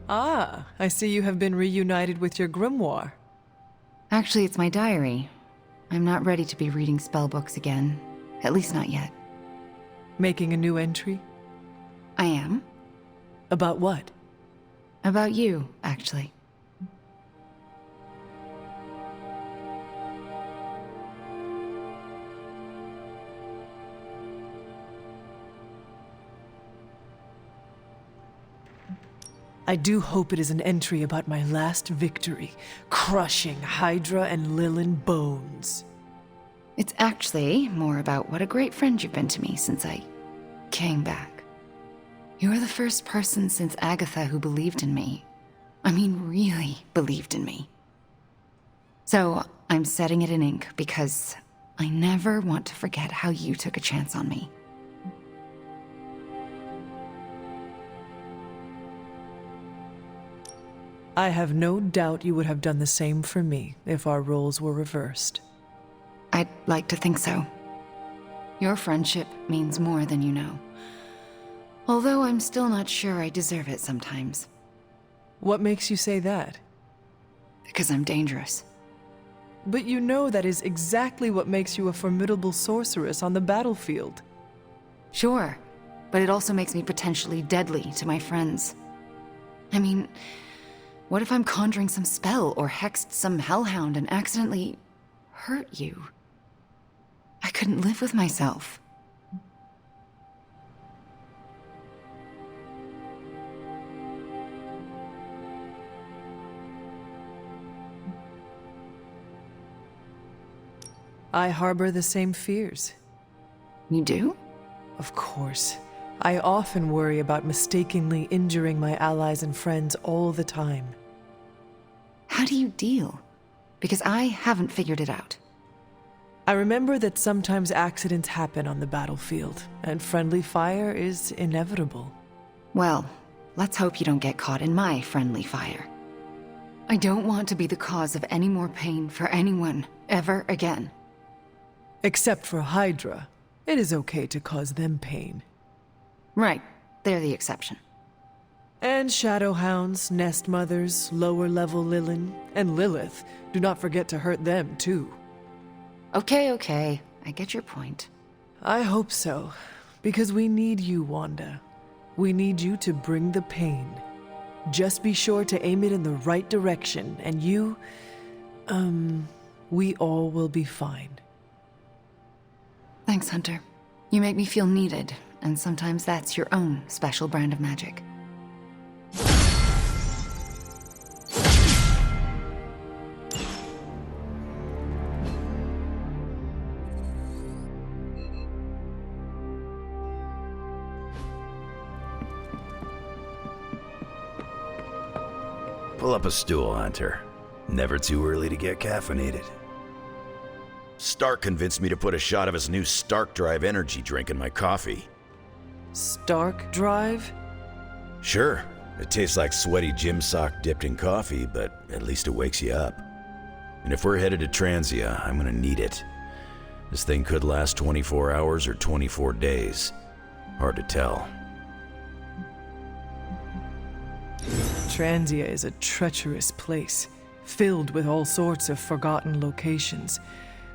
Ah, I see you have been reunited with your grimoire. Actually, it's my diary. I'm not ready to be reading spellbooks again. At least not yet. Making a new entry? I am. About what? About you, actually. I do hope it is an entry about my last victory, crushing Hydra and Lilin bones. It's actually more about what a great friend you've been to me since I came back. You were the first person since Agatha who believed in me. I mean, really believed in me. So, I'm setting it in ink because I never want to forget how you took a chance on me. I have no doubt you would have done the same for me if our roles were reversed. I'd like to think so. Your friendship means more than you know. Although I'm still not sure I deserve it sometimes. What makes you say that? Because I'm dangerous. But you know that is exactly what makes you a formidable sorceress on the battlefield. Sure, but it also makes me potentially deadly to my friends. I mean, what if I'm conjuring some spell or hexed some hellhound and accidentally hurt you? I couldn't live with myself. I harbor the same fears. You do? Of course. I often worry about mistakenly injuring my allies and friends all the time. How do you deal? Because I haven't figured it out. I remember that sometimes accidents happen on the battlefield, and friendly fire is inevitable. Well, let's hope you don't get caught in my friendly fire. I don't want to be the cause of any more pain for anyone, ever again. Except for Hydra. It is okay to cause them pain. Right, they're the exception. And Shadowhounds, Nest Mothers, lower-level Lilin, and Lilith. Do not forget to hurt them, too. Okay, I get your point. I hope so. Because we need you, Wanda. We need you to bring the pain. Just be sure to aim it in the right direction, and you... we all will be fine. Thanks, Hunter. You make me feel needed, and sometimes that's your own special brand of magic. Pull up a stool, Hunter. Never too early to get caffeinated. Stark convinced me to put a shot of his new Stark Drive energy drink in my coffee. Stark Drive? Sure, it tastes like sweaty gym sock dipped in coffee, but at least it wakes you up. And if we're headed to Transia, I'm gonna need it. This thing could last 24 hours or 24 days. Hard to tell. Transia is a treacherous place, filled with all sorts of forgotten locations.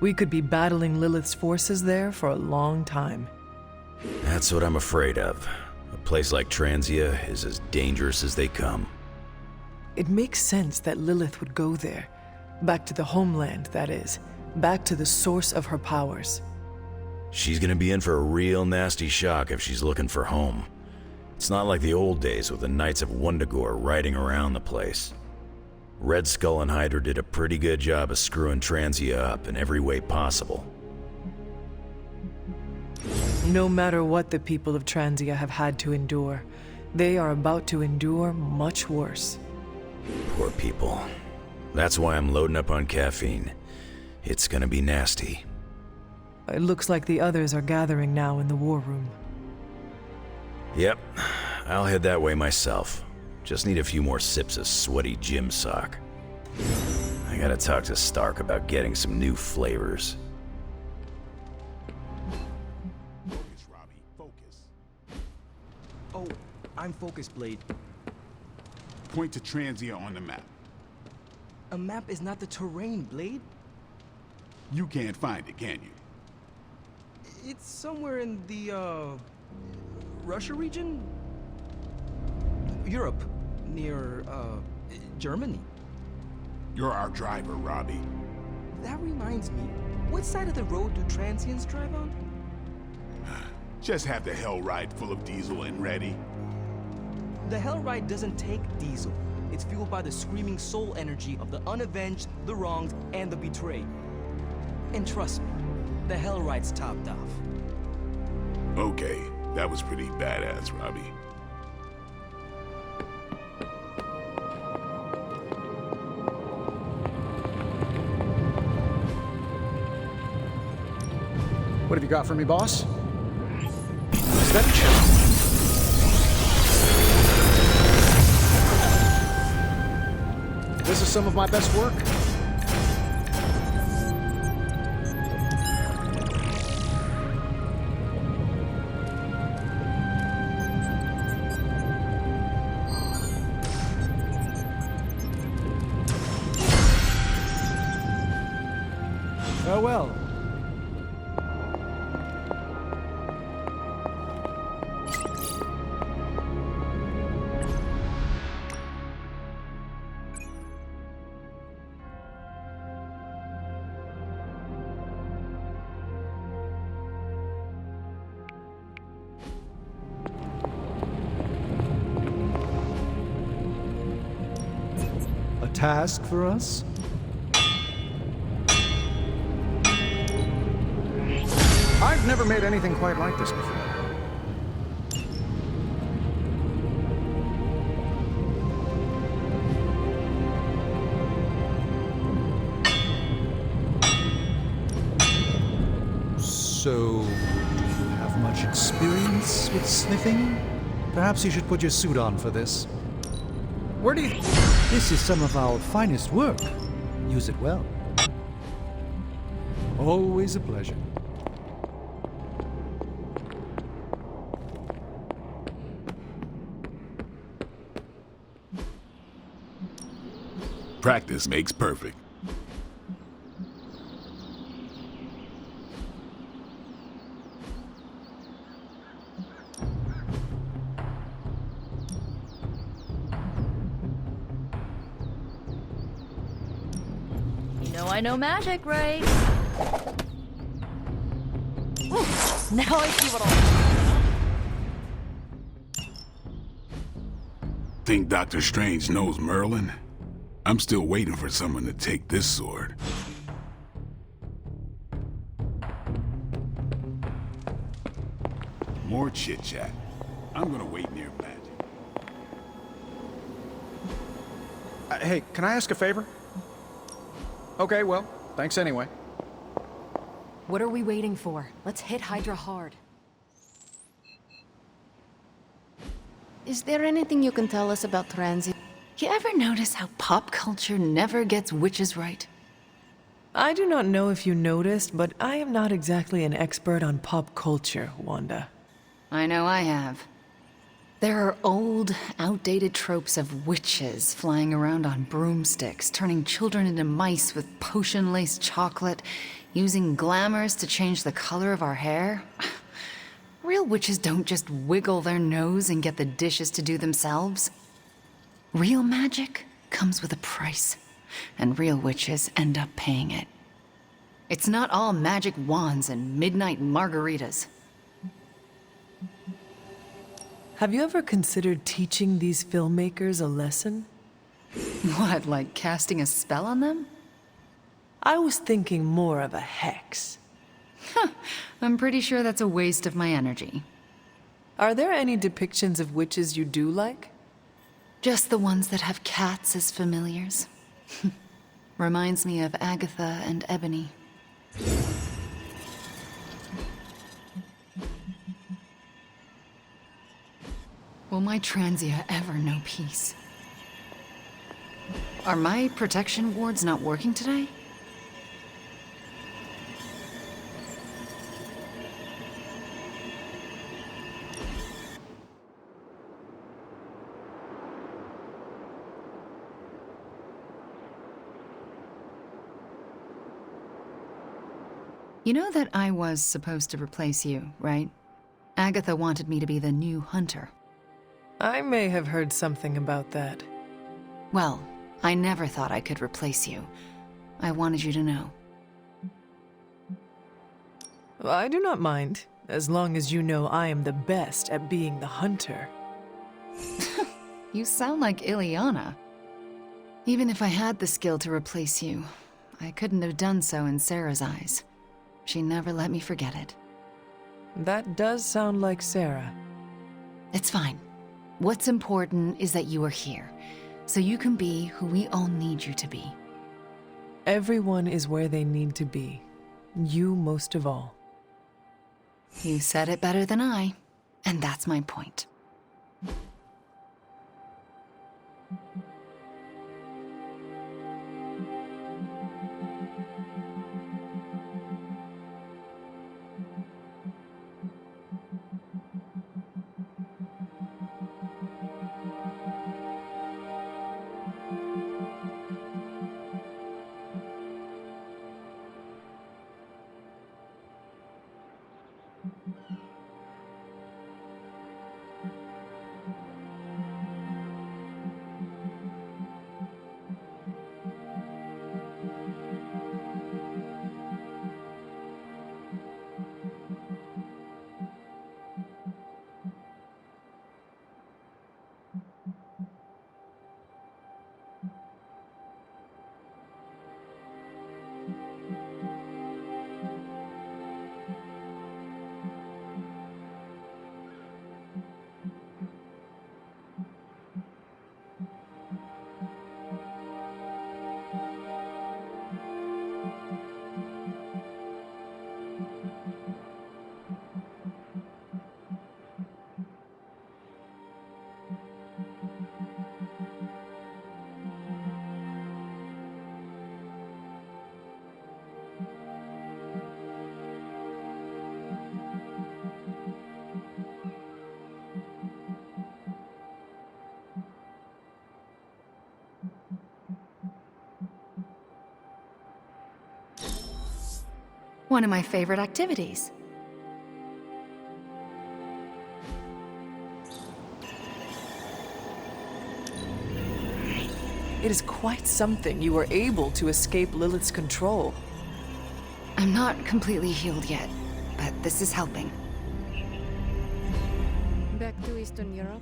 We could be battling Lilith's forces there for a long time. That's what I'm afraid of. A place like Transia is as dangerous as they come. It makes sense that Lilith would go there. Back to the homeland, that is. Back to the source of her powers. She's gonna be in for a real nasty shock if she's looking for home. It's not like the old days with the Knights of Wundagore riding around the place. Red Skull and Hydra did a pretty good job of screwing Transia up in every way possible. No matter what the people of Transia have had to endure, they are about to endure much worse. Poor people. That's why I'm loading up on caffeine. It's gonna be nasty. It looks like the others are gathering now in the war room. Yep, I'll head that way myself. Just need a few more sips of sweaty gym sock. I gotta talk to Stark about getting some new flavors. Focus, Robbie, focus. Oh, I'm focused, Blade. point to Transia on the map. A map is not the terrain, Blade. You can't find it, can you? It's somewhere in the, Russia region? Europe, near, Germany. You're our driver, Robbie. That reminds me, what side of the road do transients drive on? Just have the hell ride full of diesel and ready. The Hellride doesn't take diesel. It's fueled by the screaming soul energy of the unavenged, the wronged, and the betrayed. And trust me, the Hellride's topped off. Okay, that was pretty badass, Robbie. What have you got for me, boss? Steady chill. This is some of my best work. Farewell. A task for us? I've never made anything quite like this before. So, do you have much experience with sniffing? Perhaps you should put your suit on for this. Where do you... This is some of our finest work. Use it well. Always a pleasure. Practice makes perfect. You know I know magic, right? Ooh, now I see what all... Think Dr. Strange knows Merlin? I'm still waiting for someone to take this sword. More chit-chat. I'm gonna wait near magic. Hey, can I ask a favor? Okay, well, thanks anyway. What are we waiting for? Let's hit Hydra hard. Is there anything you can tell us about Transi? You ever notice how pop culture never gets witches right? I do not know if you noticed, but I am not exactly an expert on pop culture, Wanda. I know I have. There are old, outdated tropes of witches flying around on broomsticks, turning children into mice with potion-laced chocolate, using glamours to change the color of our hair. Real witches don't just wiggle their nose and get the dishes to do themselves. Real magic comes with a price, and real witches end up paying it. It's not all magic wands and midnight margaritas. Have you ever considered teaching these filmmakers a lesson? What, like casting a spell on them? I was thinking more of a hex. I'm pretty sure that's a waste of my energy. Are there any depictions of witches you do like? Just the ones that have cats as familiars. Reminds me of Agatha and Ebony. Will my Transia ever know peace? Are my protection wards not working today? You know that I was supposed to replace you, right? Agatha wanted me to be the new hunter. I may have heard something about that. Well, I never thought I could replace you. I wanted you to know. I do not mind, as long as you know I am the best at being the hunter. You sound like Ileana. Even if I had the skill to replace you, I couldn't have done so in Sarah's eyes. She never let me forget it. That does sound like Sarah. It's fine. What's important is that you are here, so you can be who we all need you to be. Everyone is where they need to be. You most of all. You said it better than I, and that's my point. One of my favorite activities. It is quite something you were able to escape Lilith's control. I'm not completely healed yet, but this is helping. Back to Eastern Europe?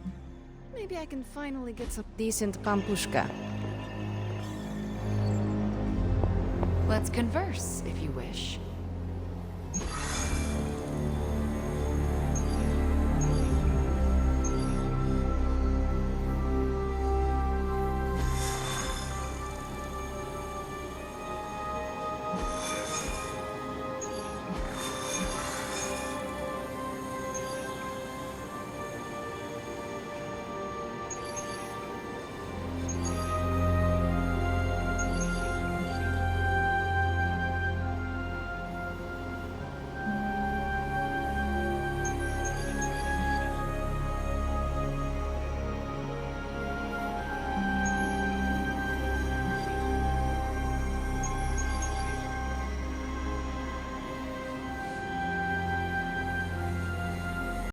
Maybe I can finally get some decent pampushka. Let's converse, if you wish.